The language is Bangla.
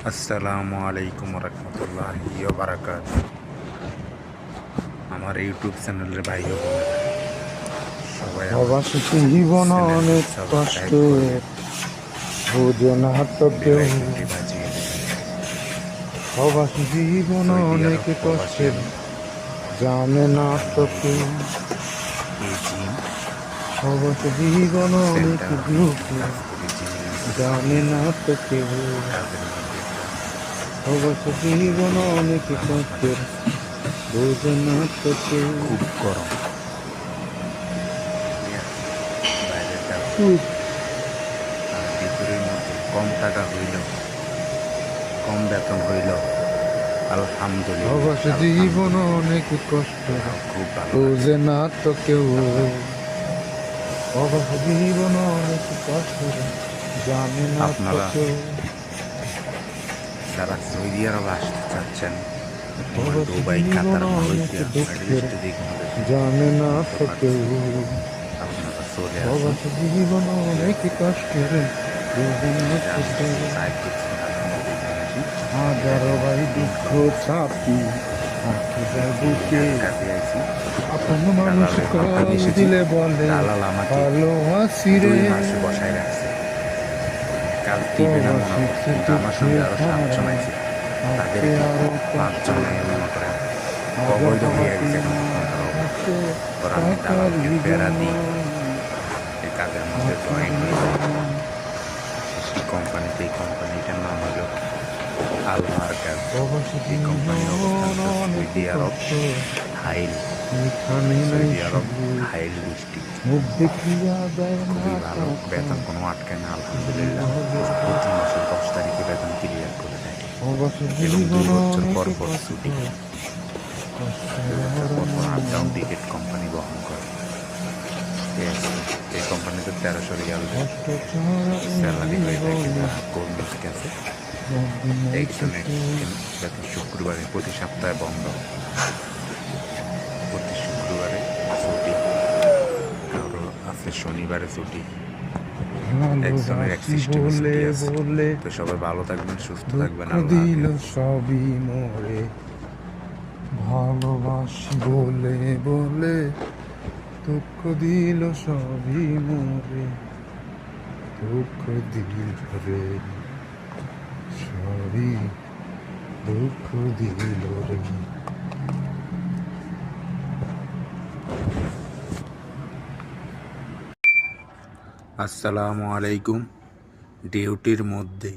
আসসালামু আলাইকুম রহমতুল্লাহি ওয়া বারাকাতুহু। আমার ইউটিউব চ্যানেলের ভাই ও বোনেরা সবাই আমার প্রবাসীতে জীবন চ্যানেলটি অনেক সাবস্ক্রাইব কষ্টের, করবেন, বুঝে না তো বেল কেউ। আইকনটি বাজিয়ে দেবেন। প্রবাসী জীবন সৌদি অনেক আরব প্রবাসী কষ্টের, আমি, জানে না তো আমার কেউ। ইউটিউব এই জিম প্রবাসী জীবন অনেক সেন্টার আমি এখানে দুঃখের, কাজ করি, জিমের মধ্যে জানে না তো কেউ। কাজের মধ্যে প্রবাসী জীবন অনেক আমার মানে কষ্টের, বুঝে না তো কেউ। খুব গরম, ঠিক আছে, বাইরের কাজ উহ, আর ভিতরের মধ্যে কম টাকা হইলেও, কম বেতন হইলেও আলহামদুলিল্লাহ প্রবাসী জীবন আলহামদুলিল্লাহ অনেক কষ্টের, তাও খুব ভালো লাগে। বুঝে না তো কেউ। আপনার প্রবাসী জীবন অনেক কষ্টের, জানে না তো আপনারা কেউ। যারা সৌদি আরব আসতে চাচ্ছেন, যেমন প্রবাসী দুবাই, জীবন কাতার, অনেক মালয়েশিয়া, মিডল দুঃখের, ইস্টে যেখানে দেশে জানে না মধ্য তো কেউ। প্রাচ্যে আপনারা চলে আসুন। প্রবাসী জীবন অনেক কষ্টের, বুঝে না তো যান, কেউ। ট্রাই করছেন আপনারা এখানে আসি, হাজারো দেখেন ভাই দিন দুঃখ কত। চাপি আঁকি যায় এই যে বুকে। আমি কাজে আইছি, আপন মানুষ দালালের কল মাধ্যমে এসেছি। দিলে বলে দালাল আমাকে ভালো আছি রে। 2 মাস বসায় রাখছে, কাজ দিবে না মনে করে, প্রবাসীতে কিন্তু আমার দুঃখে সঙ্গে আরো ভরা, 7 জন আছে, আছে তাদেরকে আরো 5 জন কষ্ট। মনে করেন হাজার অবৈধ হয়ে বাবাকে গেছে এখন পর্যন্ত তারা অবৈধ। আছে পর আমি টাকার দালালকে প্যারা বিবর্ণ, দিই, এই কাজের মধ্যে আছে জয়েন হয়ে আরো যায়। সেই কোম্পানিতে, এই কোম্পানিটার নাম হলো আল মার্কাজ। প্রবাসী এই কোম্পানির জীবন অবস্থান অনেক সৌদি আরব কষ্ট, হাইল, এখানে নাই সৌদি আরব সুখ, হাইল ডিস্ট্রিক্ট। মুখ দেখিয়া দেয় না খুবই ভালো টাকা। বেতন, কোনো আটকায় না আলহামদুলিল্লাহ। প্রতি মাসের 10 তারিখে বেতন ক্লিয়ার করে দেয় প্রবাসী এবং 2 জীবন বছর অনেক পর পর কষ্ট, ছুটি, 2 বছর পর পর আপ ডাউন টিকিট কোম্পানি বহন করে। ঠিক আছে, এই কোম্পানিতে 1300 রিয়াল কষ্ট ছাড়া এই স্যালারি হয়ে থাকে জীবনে যারা কর্মীর কাছে। একদিন হয়তো একজনের কেউ। বেতন শুক্রবারে, প্রতি সপ্তাহে বন্ধ, প্রতি শুক্রবারে ছুটি, কারো আছে শনিবারে ছুটি, একজনের এক ভালোবাসি সিস্টেমে বলে ছুটি আছে। বলে তো সবাই ভালো থাকবেন, সুস্থ দুঃখ থাকবেন, আল্লাহ দিল হাফেজ। সবই মোরে। ভালোবাসি বলে বলে দুঃখ দিল সবই মোরে। দুঃখ দিল রে, সবই দুঃখ দিল রে। আসসালামু আলাইকুম। ডিউটির মধ্যে